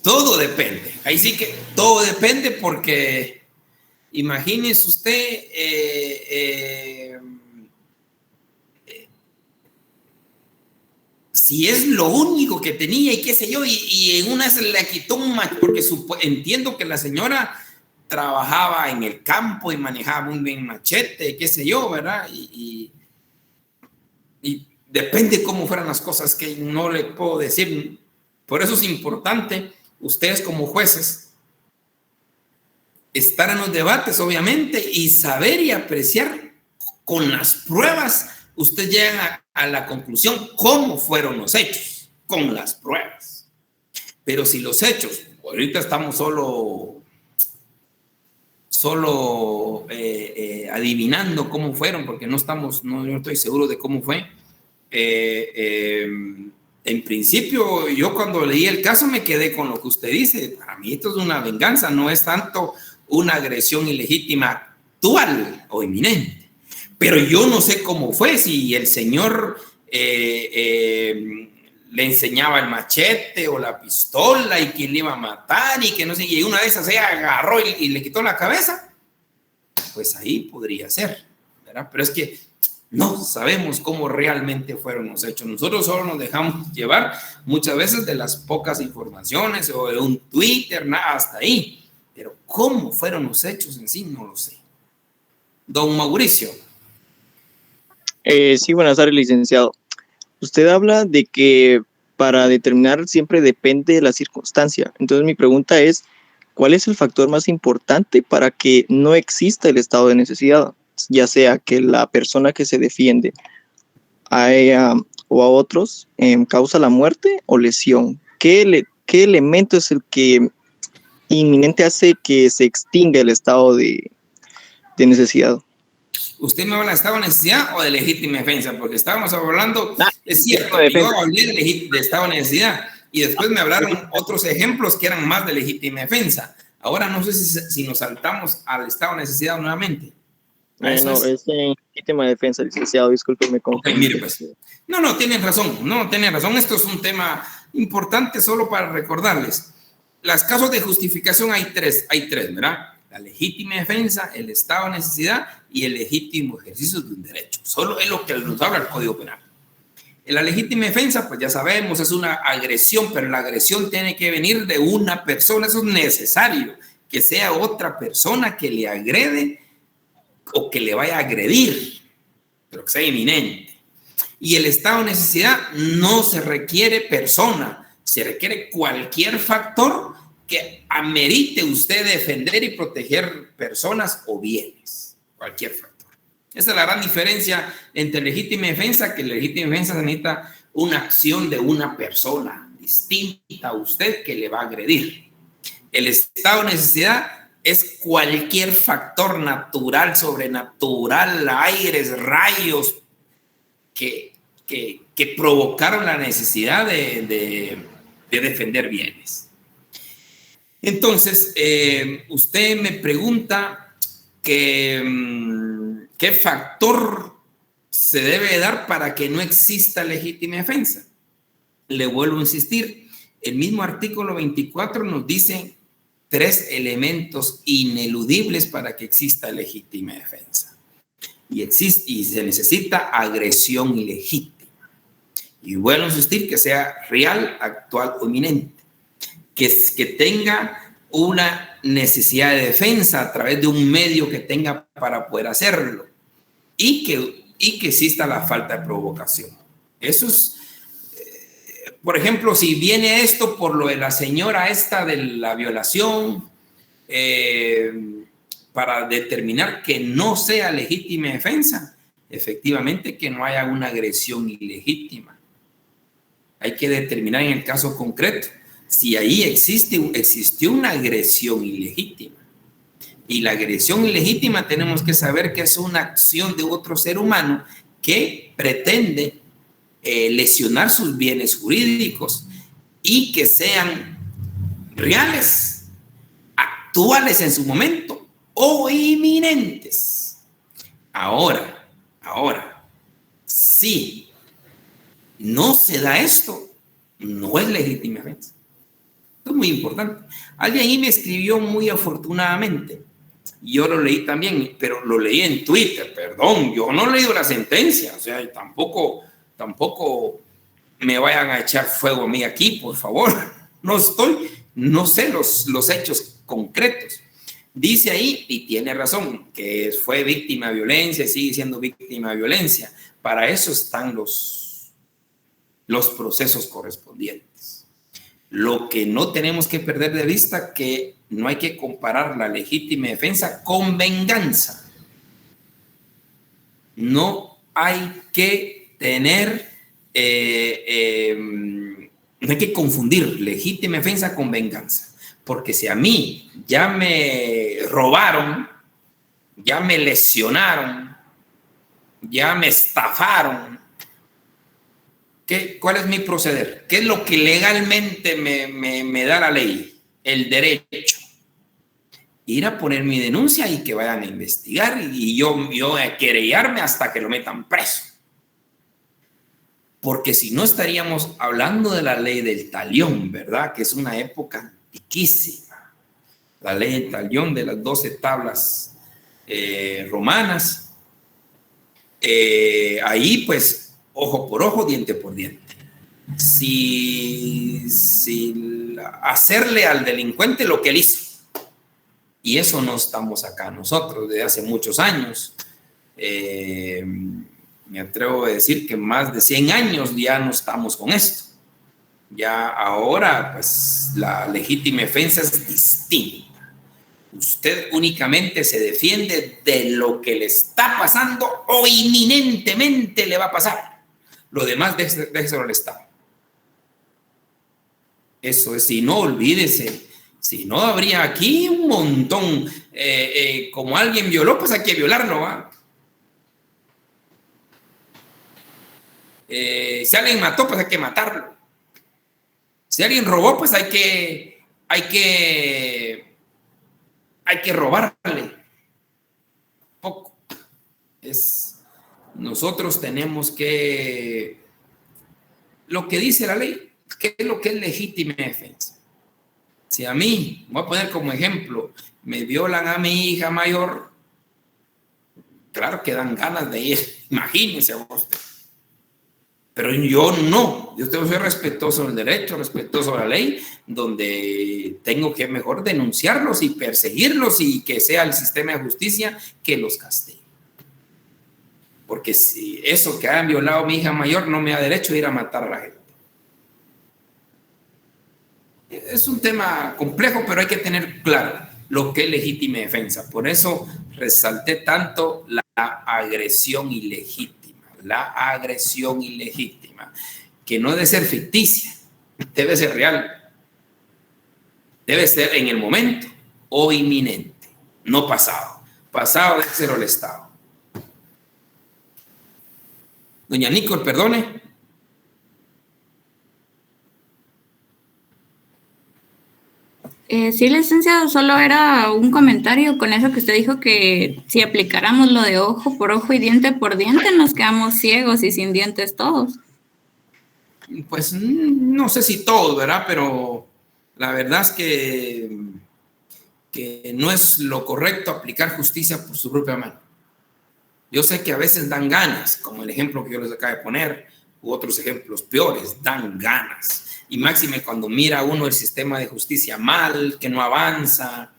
Todo depende. Ahí sí que todo depende porque imagínese usted si es lo único que tenía y qué sé yo, y en una se le quitó un machete, porque entiendo que la señora trabajaba en el campo y manejaba muy bien machete, qué sé yo, ¿verdad? Y depende cómo fueran las cosas, que no le puedo decir. Por eso es importante, ustedes como jueces, estar en los debates, obviamente, y saber y apreciar con las pruebas. Usted llega a la conclusión cómo fueron los hechos, con las pruebas. Pero si los hechos, ahorita estamos solo adivinando cómo fueron, porque yo no estoy seguro de cómo fue. En principio, yo cuando leí el caso me quedé con lo que usted dice. Para mí esto es una venganza, no es tanto una agresión ilegítima actual o inminente. Pero yo no sé cómo fue, si el señor le enseñaba el machete o la pistola y quién le iba a matar y que no sé, y una de esas se agarró y le quitó la cabeza, pues ahí podría ser, ¿verdad? Pero es que no sabemos cómo realmente fueron los hechos. Nosotros solo nos dejamos llevar muchas veces de las pocas informaciones o de un Twitter, nada, hasta ahí. Pero cómo fueron los hechos en sí, no lo sé. Don Mauricio. Sí, buenas tardes, licenciado. Usted habla de que para determinar siempre depende de la circunstancia. Entonces mi pregunta es, ¿cuál es el factor más importante para que no exista el estado de necesidad? Ya sea que la persona que se defiende a ella o a otros causa la muerte o lesión. ¿Qué elemento es el que inminente hace que se extinga el estado de necesidad? ¿Usted me habla de estado de necesidad o de legítima defensa? Porque estábamos hablando, es cierto, yo hablé de estado de necesidad y después me hablaron otros ejemplos que eran más de legítima defensa. Ahora no sé si nos saltamos al estado de necesidad nuevamente. No, es en legítima defensa, licenciado, discúlpeme. Okay, mire pues. No, tienen razón. Esto es un tema importante solo para recordarles. Los casos de justificación hay tres, ¿verdad? La legítima defensa, el estado de necesidad y el legítimo ejercicio de un derecho. Solo es lo que nos habla el Código Penal. En la legítima defensa, pues ya sabemos, es una agresión, pero la agresión tiene que venir de una persona. Eso es necesario, que sea otra persona que le agrede o que le vaya a agredir, pero que sea inminente. Y el estado de necesidad no se requiere persona, se requiere cualquier factor que amerite usted defender y proteger personas o bienes, cualquier factor. Esa es la gran diferencia entre legítima defensa, que legítima defensa se necesita una acción de una persona distinta a usted que le va a agredir. El estado de necesidad es cualquier factor natural, sobrenatural, aires, rayos que provocaron la necesidad de defender bienes. Entonces, usted me pregunta que ¿Qué factor se debe dar para que no exista legítima defensa? Le vuelvo a insistir, el mismo artículo 24 nos dice 3 elementos ineludibles para que exista legítima defensa. Y se necesita agresión ilegítima. Y vuelvo a insistir que sea real, actual o inminente. Que tenga una necesidad de defensa a través de un medio que tenga para poder hacerlo. Y que exista la falta de provocación. Eso es, por ejemplo, si viene esto por lo de la señora esta de la violación, para determinar que no sea legítima defensa, efectivamente que no haya una agresión ilegítima. Hay que determinar en el caso concreto si ahí existió una agresión ilegítima. Y la agresión ilegítima tenemos que saber que es una acción de otro ser humano que pretende lesionar sus bienes jurídicos y que sean reales, actuales en su momento o inminentes. Ahora, si no se da esto, no es legítima defensa. Esto es muy importante. Alguien ahí me escribió muy afortunadamente. Yo lo leí también, pero lo leí en Twitter, perdón, yo no he leído la sentencia, o sea, tampoco me vayan a echar fuego a mí aquí, por favor. No sé los hechos concretos. Dice ahí, y tiene razón, que fue víctima de violencia y sigue siendo víctima de violencia. Para eso están los procesos correspondientes. Lo que no tenemos que perder de vista que no hay que comparar la legítima defensa con venganza. No hay que tener, no hay que confundir legítima defensa con venganza. Porque si a mí ya me robaron, ya me lesionaron, ya me estafaron, ¿cuál es mi proceder? ¿Qué es lo que legalmente me da la ley? El derecho. Ir a poner mi denuncia y que vayan a investigar y yo a querellarme hasta que lo metan preso. Porque si no estaríamos hablando de la ley del talión, ¿verdad? Que es una época antiquísima. La ley del talión de las 12 tablas romanas. Ahí pues ojo por ojo, diente por diente. Si hacerle al delincuente lo que él hizo. Y eso no estamos acá nosotros desde hace muchos años. Me atrevo a decir que más de 100 años ya no estamos con esto. Ya ahora, pues, la legítima defensa es distinta. Usted únicamente se defiende de lo que le está pasando o inminentemente le va a pasar. Lo demás déjeselo al Estado. Eso es, si no, olvídese. Si no, habría aquí un montón. Como alguien violó, pues hay que violarlo, ¿va? Si alguien mató, pues hay que matarlo. Si alguien robó, pues hay que robarle. Poco. Nosotros tenemos que, lo que dice la ley, ¿qué es lo que es legítima defensa? Si a mí, voy a poner como ejemplo, me violan a mi hija mayor, claro que dan ganas de ir, imagínense usted. Pero yo no, yo soy respetuoso del derecho, respetuoso de la ley, donde tengo que mejor denunciarlos y perseguirlos y que sea el sistema de justicia que los castigue. Porque si eso que han violado a mi hija mayor no me da derecho a ir a matar a la gente. Es un tema complejo, pero hay que tener claro lo que es legítima defensa. Por eso resalté tanto la agresión ilegítima. La agresión ilegítima, que no debe ser ficticia, debe ser real. Debe ser en el momento o inminente, no pasado. Pasado debe ser el Estado. Doña Nicole, perdone. Sí, licenciado, solo era un comentario con eso que usted dijo, que si aplicáramos lo de ojo por ojo y diente por diente, nos quedamos ciegos y sin dientes todos. Pues no sé si todos, ¿verdad? Pero la verdad es que no es lo correcto aplicar justicia por su propia mano. Yo sé que a veces dan ganas, como el ejemplo que yo les acabo de poner, u otros ejemplos peores, dan ganas. Y máxime cuando mira uno el sistema de justicia mal, que no avanza,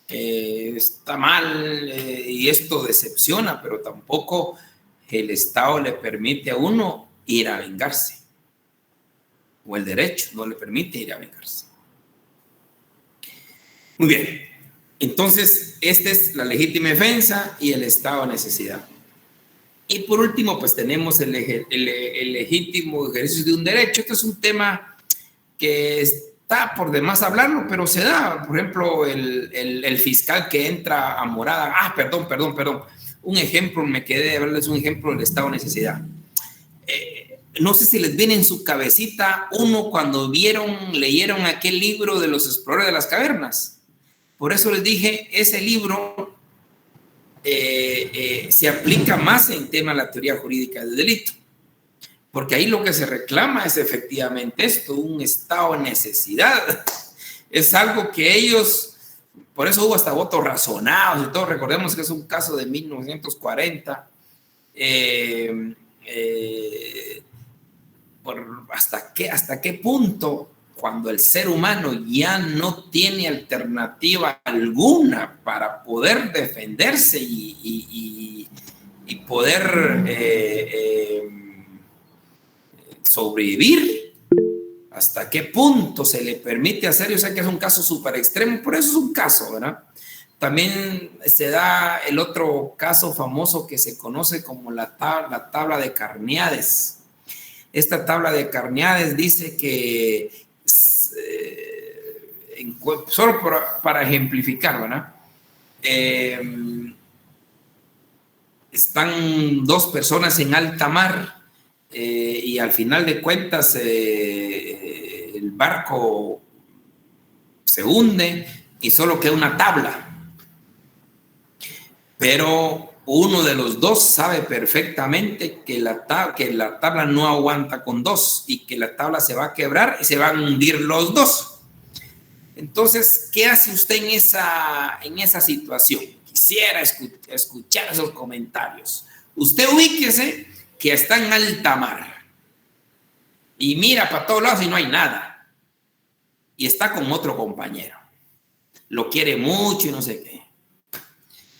está mal, y esto decepciona, pero tampoco el Estado le permite a uno ir a vengarse. O el derecho no le permite ir a vengarse. Muy bien. Entonces, esta es la legítima defensa y el estado de necesidad. Y por último, pues tenemos el legítimo ejercicio de un derecho. Este es un tema que está por demás hablarlo, pero se da. Por ejemplo, el fiscal que entra a morada. Perdón. Un ejemplo, me quedé de verles un ejemplo del estado de necesidad. No sé si les viene en su cabecita uno cuando leyeron aquel libro de los exploradores de las cavernas. Por eso les dije, ese libro se aplica más en tema de la teoría jurídica del delito. Porque ahí lo que se reclama es efectivamente esto, un estado de necesidad. Es algo que ellos, por eso hubo hasta votos razonados y todo. Recordemos que es un caso de 1940. ¿Hasta qué punto, cuando el ser humano ya no tiene alternativa alguna para poder defenderse y poder sobrevivir, hasta qué punto se le permite hacer? Yo sé que es un caso súper extremo, por eso es un caso, ¿verdad? También se da el otro caso famoso que se conoce como la tabla de Carneades. Esta tabla de Carneades dice que, solo para ejemplificar, ¿verdad? Están dos personas en alta mar y al final de cuentas el barco se hunde y solo queda una tabla. Pero uno de los dos sabe perfectamente que la tabla no aguanta con dos y que la tabla se va a quebrar y se van a hundir los dos. Entonces, ¿qué hace usted en esa situación? Quisiera escuchar esos comentarios. Usted ubíquese que está en alta mar y mira para todos lados y no hay nada. Y está con otro compañero. Lo quiere mucho y no sé qué.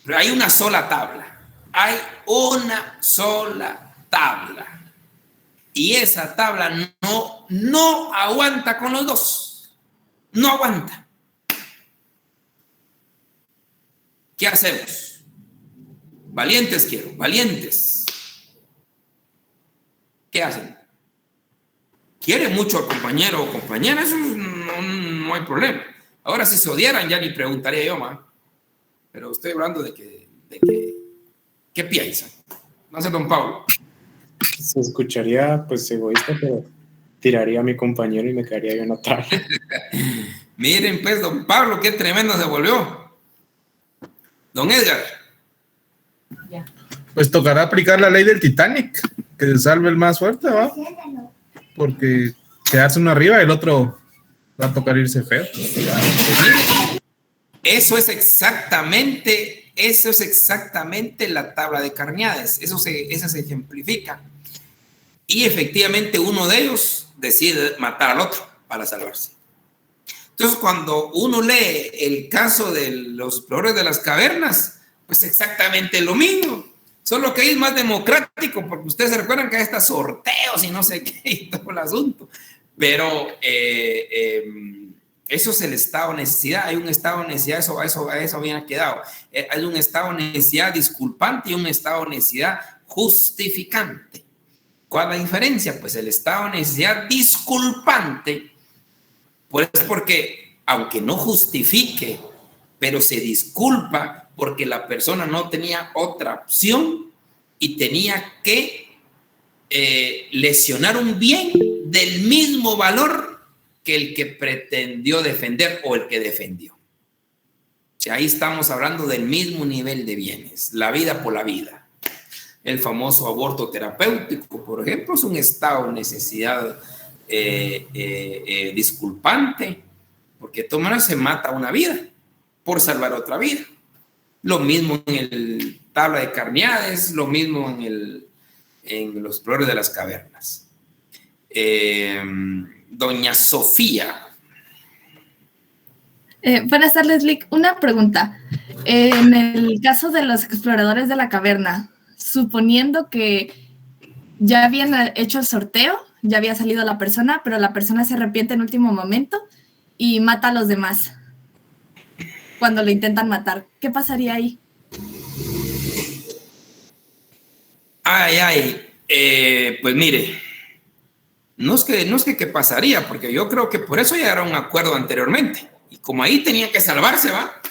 Pero hay una sola tabla. Hay una sola tabla. Y esa tabla no aguanta con los dos. No aguanta. ¿Qué hacemos? Valientes quiero, valientes. ¿Qué hacen? Quiere mucho al compañero o compañera, eso no hay problema. Ahora, si se odiaran, ya ni preguntaría yo, ma. Pero estoy hablando de que ¿qué piensan? No sé, don Pablo. Se escucharía, pues, egoísta, pero tiraría a mi compañero y me quedaría yo en la tabla. Miren, pues, don Pablo, qué tremendo se volvió. Don Edgar. Ya. Pues tocará aplicar la ley del Titanic, que se salve el más fuerte, ¿va? Porque quedarse uno arriba y el otro va a tocar irse feo. Eso es exactamente la tabla de Carneades. Eso se ejemplifica. Y efectivamente uno de ellos decide matar al otro para salvarse. Entonces, cuando uno lee el caso de los exploradores de las cavernas, pues exactamente lo mismo. Solo que ahí es más democrático, porque ustedes se recuerdan que hay hasta sorteos y no sé qué y todo el asunto. Pero eso es el estado de necesidad. Hay un estado de necesidad, eso bien ha quedado. Hay un estado de necesidad disculpante y un estado de necesidad justificante. ¿Cuál es la diferencia? Pues el estado de necesidad disculpante, pues porque aunque no justifique, pero se disculpa porque la persona no tenía otra opción y tenía que lesionar un bien del mismo valor que el que pretendió defender o el que defendió. O sea, ahí estamos hablando del mismo nivel de bienes, la vida por la vida. El famoso aborto terapéutico, por ejemplo, es un estado de necesidad disculpante, porque de todas maneras se mata una vida por salvar otra vida. Lo mismo en el tabla de Carneades, lo mismo en los exploradores de las cavernas. Doña Sofía. Buenas tardes, Lick. Una pregunta. En el caso de los exploradores de la caverna, suponiendo que ya habían hecho el sorteo, ya había salido la persona, pero la persona se arrepiente en último momento y mata a los demás cuando lo intentan matar, ¿qué pasaría ahí? Pues mire, no es que qué pasaría, porque yo creo que por eso ya era un acuerdo anteriormente. Y como ahí tenía que salvarse, ¿va?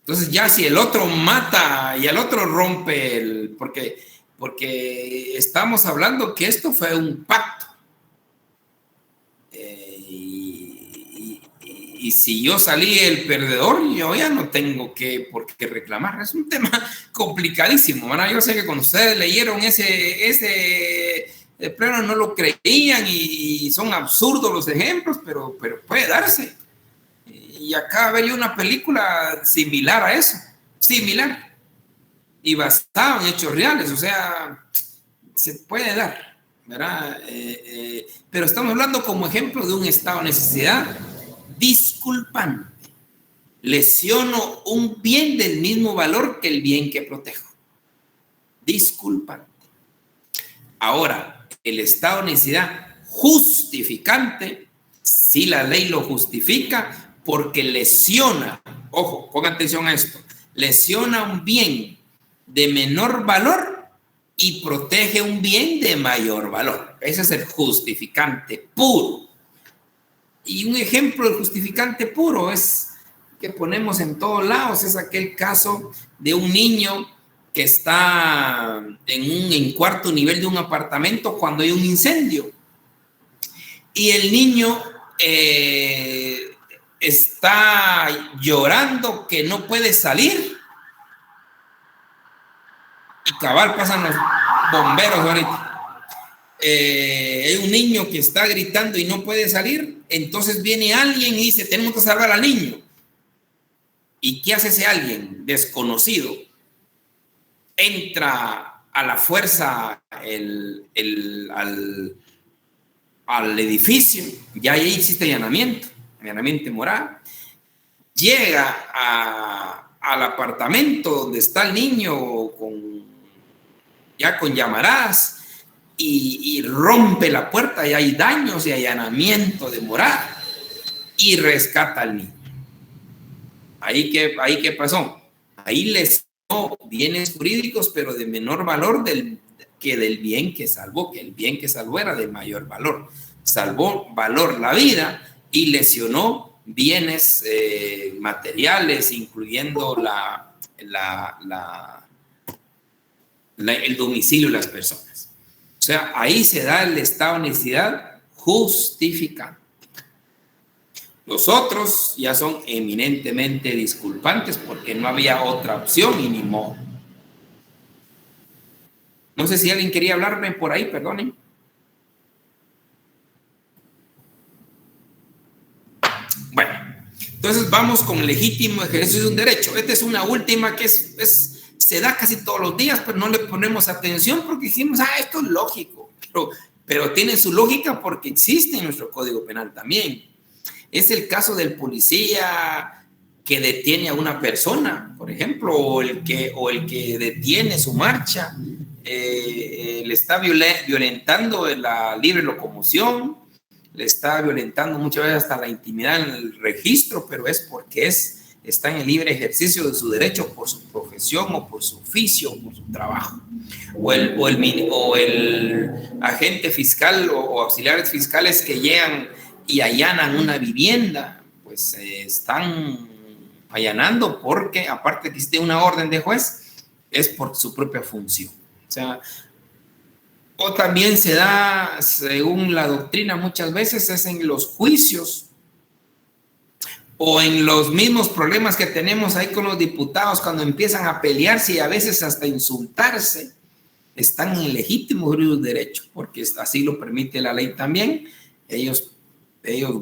Entonces ya si el otro mata y el otro rompe porque estamos hablando que esto fue un pacto. Y si yo salí el perdedor, yo ya no tengo por qué reclamar. Es un tema complicadísimo, ¿verdad? Yo sé que cuando ustedes leyeron ese pleno no lo creían y son absurdos los ejemplos, pero puede darse. Y acá veía una película similar a eso, similar, y basada en hechos reales, o sea, se puede dar, ¿verdad? Pero estamos hablando como ejemplo de un estado de necesidad disculpante. Lesiono un bien del mismo valor que el bien que protejo. Disculpante. Ahora, el estado de necesidad justificante, si la ley lo justifica, porque lesiona, ojo, pongan atención a esto, lesiona un bien de menor valor y protege un bien de mayor valor. Ese es el justificante puro. Y un ejemplo del justificante puro es que ponemos en todos lados, es aquel caso de un niño que está en cuarto nivel de un apartamento cuando hay un incendio. Y el niño está llorando que no puede salir. Y cabal pasan los bomberos ahorita. Hay un niño que está gritando y no puede salir. Entonces viene alguien y dice, tenemos que salvar al niño. ¿Y qué hace ese alguien? Desconocido. Entra a la fuerza al edificio. Ya ahí existe allanamiento moral. Llega al apartamento donde está el niño ya con llamaradas y rompe la puerta y hay daños y allanamiento de morada y rescata al niño. ¿Ahí qué pasó? Ahí les dio bienes jurídicos, pero de menor valor que del bien que salvó, que el bien que salvó era de mayor valor. Salvó valor la vida y lesionó bienes materiales, incluyendo el domicilio de las personas. O sea, ahí se da el estado de necesidad justificante. Los otros ya son eminentemente disculpantes porque no había otra opción y ni modo. No sé si alguien quería hablarme por ahí, perdonen. Bueno, entonces vamos con legítimo ejercicio de un derecho. Esta es una última que se da casi todos los días, pero no le ponemos atención porque dijimos, esto es lógico. Pero tiene su lógica porque existe en nuestro Código Penal también. Es el caso del policía que detiene a una persona, por ejemplo, o el que detiene su marcha, le está violentando la libre locomoción, le está violentando muchas veces hasta la intimidad en el registro, pero es porque está en el libre ejercicio de su derecho por su profesión o por su oficio o por su trabajo. O el agente fiscal o auxiliares fiscales que llegan y allanan una vivienda, pues están allanando porque, aparte que existe una orden de juez, es por su propia función. O sea, O también se da, según la doctrina, muchas veces es en los juicios o en los mismos problemas que tenemos ahí con los diputados cuando empiezan a pelearse y a veces hasta insultarse. Están en legítimo derecho, porque así lo permite la ley también. Ellos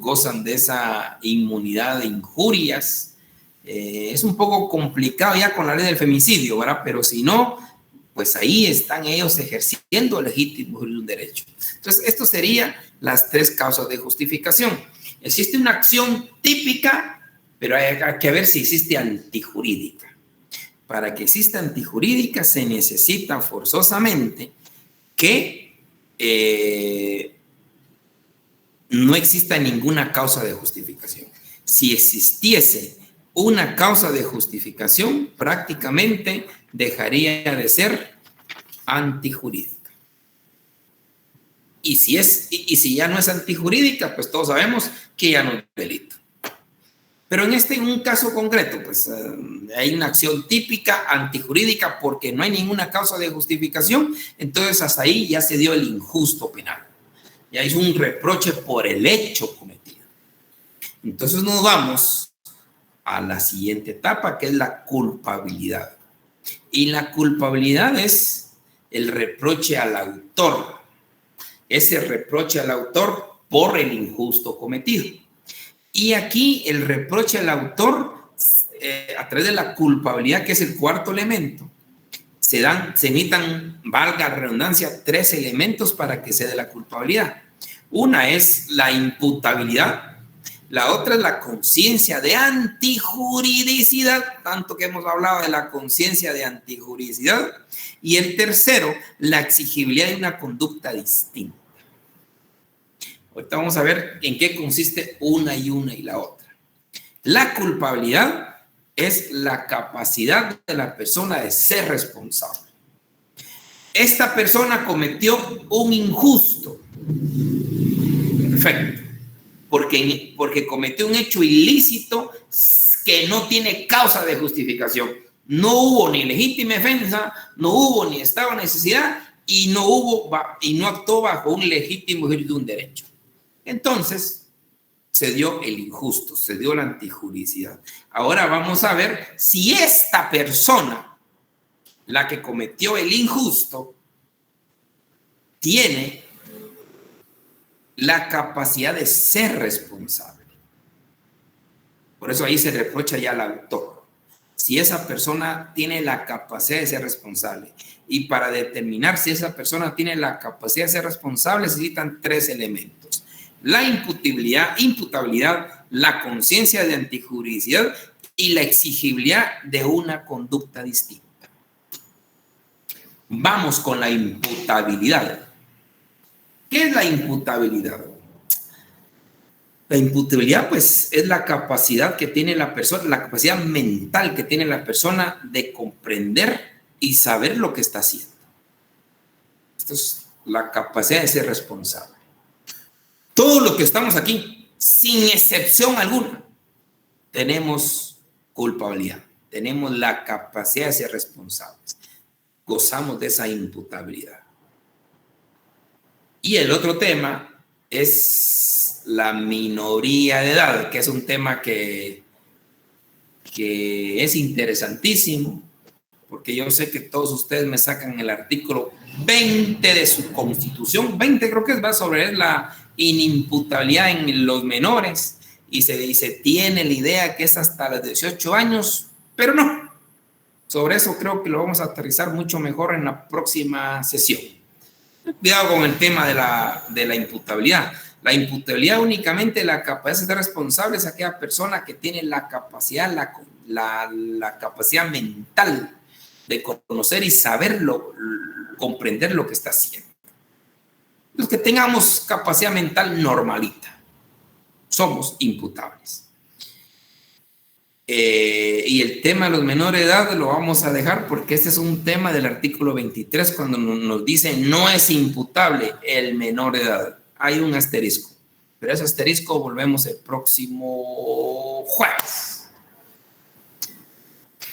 gozan de esa inmunidad de injurias. Es un poco complicado ya con la ley del femicidio, ¿verdad? Pero si no, pues ahí están ellos ejerciendo legítimo derecho. Entonces, esto serían las 3 causas de justificación. Existe una acción típica, pero hay que ver si existe antijurídica. Para que exista antijurídica se necesita forzosamente que no exista ninguna causa de justificación. Si existiese una causa de justificación, prácticamente dejaría de ser antijurídica. Y si ya no es antijurídica, pues todos sabemos que ya no es delito. Pero en un caso concreto, pues hay una acción típica antijurídica porque no hay ninguna causa de justificación, entonces hasta ahí ya se dio el injusto penal. Ya es un reproche por el hecho cometido. Entonces nos vamos a la siguiente etapa, que es la culpabilidad. Y la culpabilidad es el reproche al autor. Ese reproche al autor por el injusto cometido. Y aquí el reproche al autor, a través de la culpabilidad, que es el 4º elemento, se necesitan, valga la redundancia, 3 elementos para que se dé la culpabilidad. Una es la imputabilidad, la otra es la conciencia de antijuridicidad, tanto que hemos hablado de la conciencia de antijuridicidad, y el tercero, la exigibilidad de una conducta distinta. Ahorita vamos a ver en qué consiste una y la otra. La culpabilidad es la capacidad de la persona de ser responsable. Esta persona cometió un injusto. Perfecto. Porque cometió un hecho ilícito que no tiene causa de justificación. No hubo ni legítima defensa, no hubo ni estado de necesidad y no actuó bajo un legítimo ejercicio de un derecho. Entonces, se dio el injusto, se dio la antijuridicidad. Ahora vamos a ver si esta persona, la que cometió el injusto, tiene la capacidad de ser responsable. Por eso ahí se reprocha ya al autor. Si esa persona tiene la capacidad de ser responsable. Y para determinar si esa persona tiene la capacidad de ser responsable, necesitan 3 elementos. La imputabilidad, la conciencia de antijuridicidad y la exigibilidad de una conducta distinta. Vamos con la imputabilidad. ¿Qué es la imputabilidad? La imputabilidad, pues, es la capacidad que tiene la persona, la capacidad mental que tiene la persona de comprender y saber lo que está haciendo. Esto es la capacidad de ser responsable. Todos los que estamos aquí, sin excepción alguna, tenemos culpabilidad, tenemos la capacidad de ser responsables, gozamos de esa imputabilidad. Y el otro tema es la minoría de edad, que es un tema que es interesantísimo, porque yo sé que todos ustedes me sacan el artículo 20 de su Constitución, 20 creo que va sobre la inimputabilidad en los menores, y se dice, tiene la idea que es hasta los 18 años, pero no. Sobre eso creo que lo vamos a aterrizar mucho mejor en la próxima sesión. Cuidado con el tema de la imputabilidad. La imputabilidad únicamente la capacidad de ser responsable es aquella persona que tiene la capacidad, la capacidad mental de conocer y saberlo, comprender lo que está haciendo. Los que tengamos capacidad mental normalita, somos imputables. Y el tema de los menores de edad lo vamos a dejar porque este es un tema del artículo 23 cuando nos dice no es imputable el menor de edad. Hay un asterisco, pero ese asterisco volvemos el próximo jueves.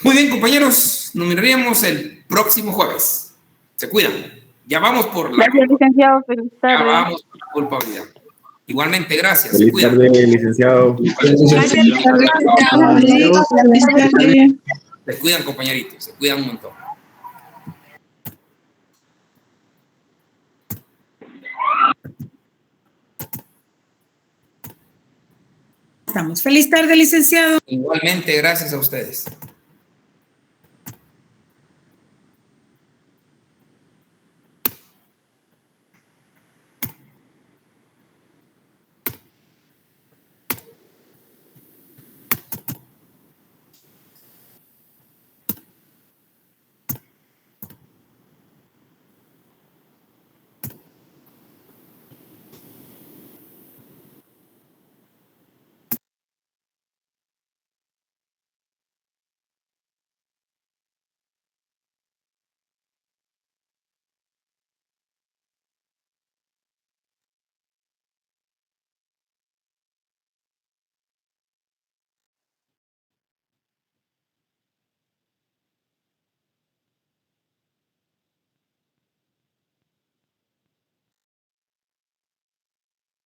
Muy bien, compañeros, nos miraríamos el próximo jueves. Se cuidan. Ya vamos por la Gracias, licenciado. Feliz ya tarde. vamos por la culpabilidad. Igualmente, gracias. Se Feliz cuidan. tarde, licenciado. Se cuidan, compañeritos. Se cuidan un montón. Estamos. Feliz tarde, licenciado. Igualmente, gracias a ustedes.